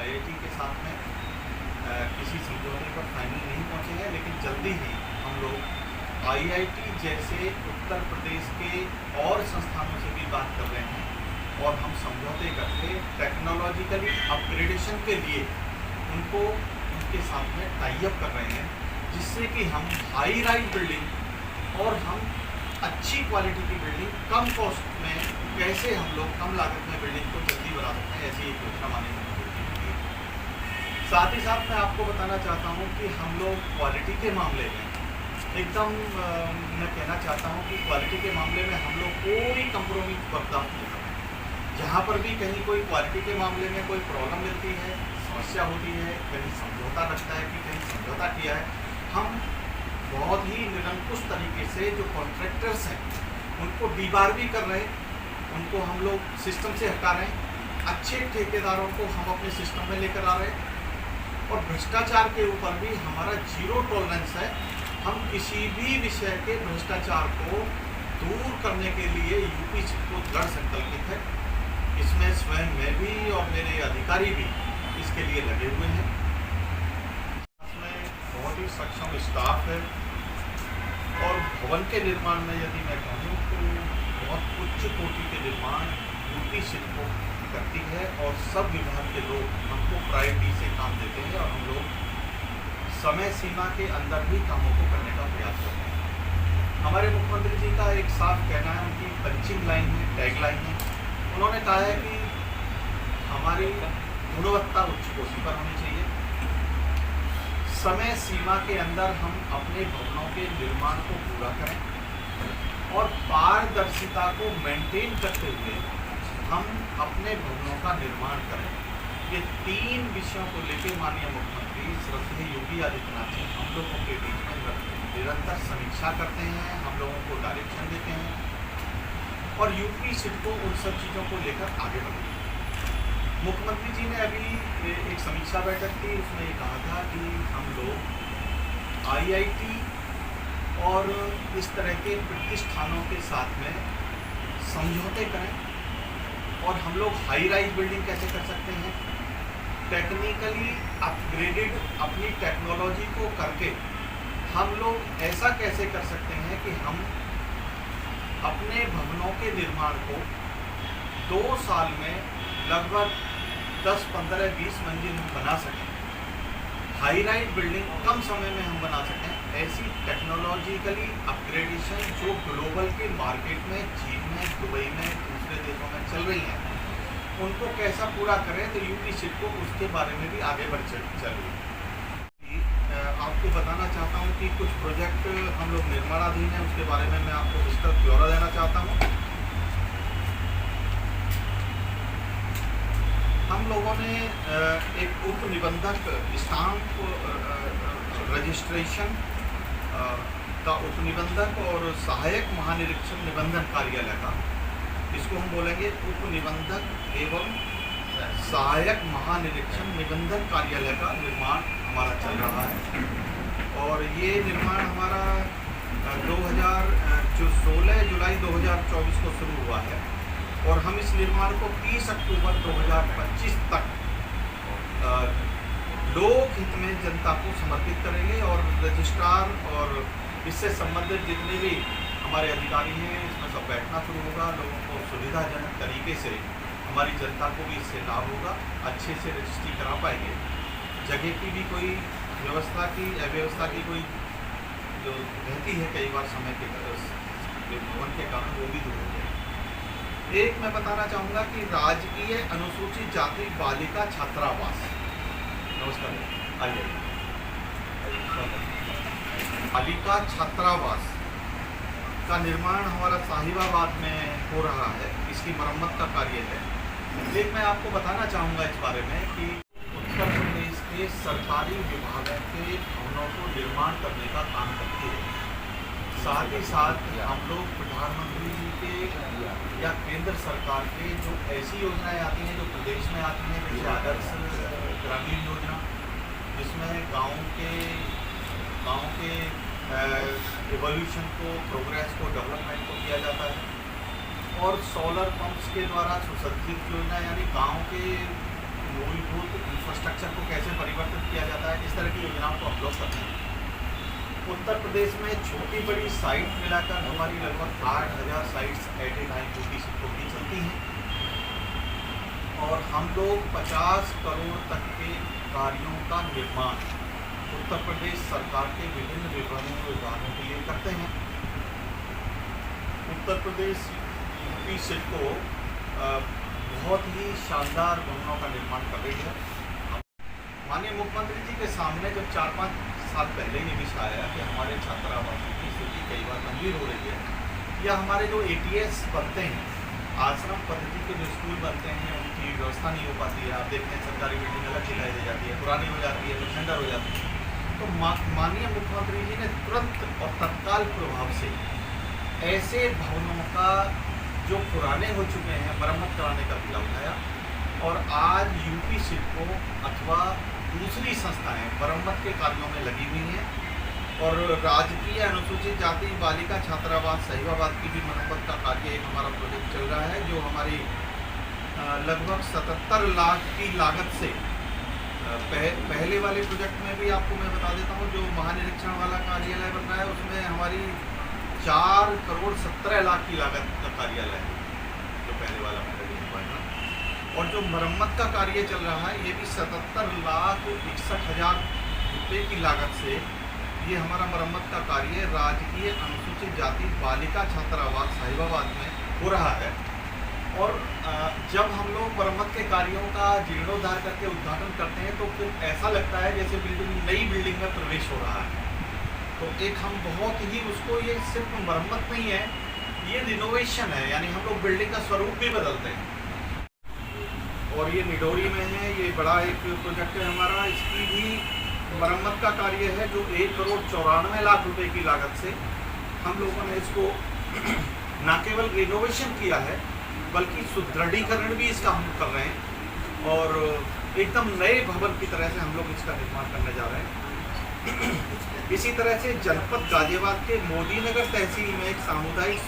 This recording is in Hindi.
आईआईटी के साथ में किसी समझौते पर फाइनल नहीं पहुँचे हैं, लेकिन जल्दी ही हम लोग आईआईटी जैसे उत्तर प्रदेश के और संस्थानों से भी बात कर रहे हैं और हम समझौते करके टेक्नोलॉजिकली अपग्रेडेशन के लिए उनको उनके साथ में टाई अप कर रहे हैं, जिससे कि हम हाई राइज बिल्डिंग और हम अच्छी क्वालिटी की बिल्डिंग कम कॉस्ट में कैसे हम लोग कम लागत में बिल्डिंग को जल्दी बना सकते हैं, ऐसी एक योजना माननीय मुख्यमंत्री की है। साथ ही साथ मैं आपको बताना चाहता हूं कि हम लोग क्वालिटी के मामले में एकदम मैं कहना चाहता हूं कि क्वालिटी के मामले में हम लोग कोई कंप्रोमाइज बर्दाश्त नहीं करते। जहां पर भी कहीं कोई क्वालिटी के मामले में कोई प्रॉब्लम मिलती है, समस्या होती है, कहीं समझौता लगता है कि कहीं समझौता किया है, हम बहुत ही निरंकुश तरीके से जो कॉन्ट्रैक्टर्स हैं उनको डीबार भी कर रहे हैं, उनको हम लोग सिस्टम से हटा रहे हैं, अच्छे ठेकेदारों को हम अपने सिस्टम में लेकर आ रहे हैं और भ्रष्टाचार के ऊपर भी हमारा जीरो टॉलरेंस है। हम किसी भी विषय के भ्रष्टाचार को दूर करने के लिए यूपी को दृढ़ संकल्पित है। इसमें स्वयं मैं भी और मेरे अधिकारी भी इसके लिए लगे हुए हैं। इसमें बहुत ही सक्षम स्टाफ है और भवन के निर्माण में यदि मैं कहूँ तो बहुत उच्च कोटि के निर्माण यूपी शिल्प करती है और सब विभाग के लोग हमको प्रायोरिटी से काम देते हैं और हम लोग समय सीमा के अंदर भी कामों को करने का प्रयास करते हैं। हमारे मुख्यमंत्री जी का एक साफ कहना है, उनकी पंचिंग लाइन है, टैग लाइन है। उन्होंने कहा है कि हमारी गुणवत्ता उच्च कोटि पर होनी चाहिए, समय सीमा के अंदर हम अपने भवनों के निर्माण को पूरा करें और पारदर्शिता को मेंटेन करते हुए हम अपने भवनों का निर्माण करें। ये तीन विषयों को लेकर माननीय मुख्यमंत्री श्री योगी आदित्यनाथ जी हम लोगों के बीच में निरंतर समीक्षा करते हैं, हम लोगों को डायरेक्शन देते हैं और यूपी सिडको उन सब चीज़ों को लेकर आगे बढ़ती है। मुख्यमंत्री जी ने अभी एक समीक्षा बैठक की, उसमें ये कहा था कि हम लोग आईआईटी और इस तरह के प्रतिष्ठानों के साथ में समझौते करें और हम लोग हाई राइज बिल्डिंग कैसे कर सकते हैं, टेक्निकली अपग्रेडेड अपनी टेक्नोलॉजी को करके हम लोग ऐसा कैसे कर सकते हैं कि हम अपने भवनों के निर्माण को 2 साल में लगभग 10, 15, 20 मंजिल हम बना सकें, हाई राइज बिल्डिंग कम समय में हम बना सकें। ऐसी टेक्नोलॉजिकली अपग्रेडेशन जो ग्लोबल के मार्केट में, चीन में, दुबई में, दूसरे देशों में चल रही हैं, उनको कैसा पूरा करें, तो यूपी सिडको उसके बारे में भी आगे बढ़ चल रही है। आपको बताना चाहता हूं कि कुछ प्रोजेक्ट हम लोग निर्माणाधीन हैं, उसके बारे में मैं आपको विस्तृत ब्यौरा देना चाहता हूं। हम लोगों ने एक उप निबंधक स्टाम्प रजिस्ट्रेशन का उप निबंधक और सहायक महानिरीक्षक निबंधन कार्यालय का, इसको हम बोलेंगे उप निबंधक एवं सहायक महानिरीक्षक निबंधन कार्यालय का निर्माण हमारा चल रहा है और ये निर्माण हमारा 16 जुलाई 2024 को शुरू हुआ है और हम इस निर्माण को 30 अक्टूबर 2025 तक लोक हित में जनता को समर्पित करेंगे और रजिस्ट्रार और इससे संबंधित जितने भी हमारे अधिकारी हैं इसमें सब बैठना शुरू होगा। लोगों को सुविधाजनक तरीके से, हमारी जनता को भी इससे लाभ होगा, अच्छे से रजिस्ट्री करा पाएंगे। जगह की भी कोई व्यवस्था की अव्यवस्था की कोई जो रहती है कई बार समय के भवन के कारण, वो भी दूर हो जाएगी। एक मैं बताना चाहूँगा कि राजकीय अनुसूचित जाति बालिका छात्रावास, नमस्कार, आइए, बालिका छात्रावास का निर्माण हमारा साहिबाबाद में हो रहा है, इसकी मरम्मत का कार्य है। एक मैं आपको बताना चाहूँगा इस बारे में कि उत्तर प्रदेश के सरकारी विभागों के भवनों को निर्माण करने का काम करती है। साथ ही साथ हम लोग प्रधानमंत्री जी के या केंद्र सरकार के जो ऐसी योजनाएं आती हैं जो प्रदेश में आती हैं, जैसे आदर्श ग्रामीण योजना, जिसमें गाँव के एवोल्यूशन को, प्रोग्रेस को, डेवलपमेंट को किया जाता है और सोलर पंप्स के द्वारा सुसज्जित योजना, यानी गांव के मूलभूत इंफ्रास्ट्रक्चर को कैसे परिवर्तित किया जाता है, इस तरह की योजनाओं को हम लोग करते हैं। उत्तर प्रदेश में छोटी बड़ी साइट मिलाकर हमारी लगभग 8,000 sites at a time UP SIDCO की चलती हैं और हम लोग 50 करोड़ तक के कार्यों का निर्माण उत्तर प्रदेश सरकार के विभिन्न विभागों के लिए करते हैं। उत्तर प्रदेश यूपी सिडको बहुत ही शानदार भवनों का निर्माण कर रही है। माननीय मुख्यमंत्री जी के सामने जब 4-5 साल पहले ये विषय आया कि हमारे छात्रावासों की स्थिति कई बार गंभीर हो रही है, या हमारे जो ATS बनते हैं, आश्रम पद्धति के जो स्कूल बनते हैं, उनकी व्यवस्था नहीं हो पाती है। आप देखते हैं सरकारी बिल्डिंग अलग दिलाई दी जाती है, पुरानी हो जाती है, तो खंडर हो जाती है। तो माननीय मुख्यमंत्री जी ने तुरंत और तत्काल प्रभाव से ऐसे भवनों का जो पुराने हो चुके हैं मरम्मत कराने का बीड़ा उठाया और आज यूपी सिडको अथवा दूसरी संस्थाएं मरम्मत के कार्यों में लगी हुई हैं और राजकीय अनुसूचित जाति बालिका छात्रावास साहिबाबाद की भी मरम्मत का कार्य एक हमारा प्रोजेक्ट चल रहा है, जो हमारी लगभग 77 लाख की लागत से पहले वाले प्रोजेक्ट में भी आपको मैं बता देता हूँ, जो महानिरीक्षण वाला कार्यालय बन रहा है उसमें हमारी 4 करोड़ 17 लाख की लागत का कार्यालय है, जो पहले वाला और जो मरम्मत का कार्य चल रहा है ये भी 77,61,000 रुपये की लागत से ये हमारा मरम्मत का कार्य राजकीय अनुसूचित जाति बालिका छात्रावास साहिबाबाद में हो रहा है। और जब हम लोग मरम्मत के कार्यों का जीर्णोद्धार करके उद्घाटन करते हैं तो फिर ऐसा लगता है जैसे नई बिल्डिंग में प्रवेश हो रहा है। तो एक हम बहुत ही उसको, ये सिर्फ मरम्मत नहीं है, ये रिनोवेशन है, यानी हम लोग बिल्डिंग का स्वरूप भी बदलते हैं। और ये निडोरी में है, ये बड़ा एक प्रोजेक्ट है हमारा, इसकी भी मरम्मत का कार्य है जो 1 करोड़ 94 लाख रुपए की लागत से हम लोगों ने इसको न केवल रिनोवेशन किया है बल्कि सुदृढ़ीकरण भी इसका हम कर रहे हैं और एकदम नए भवन की तरह से हम लोग इसका निर्माण करने जा रहे हैं। इसी तरह से जनपद गाजियाबाद के मोदी नगर तहसील में एक सामुदायिक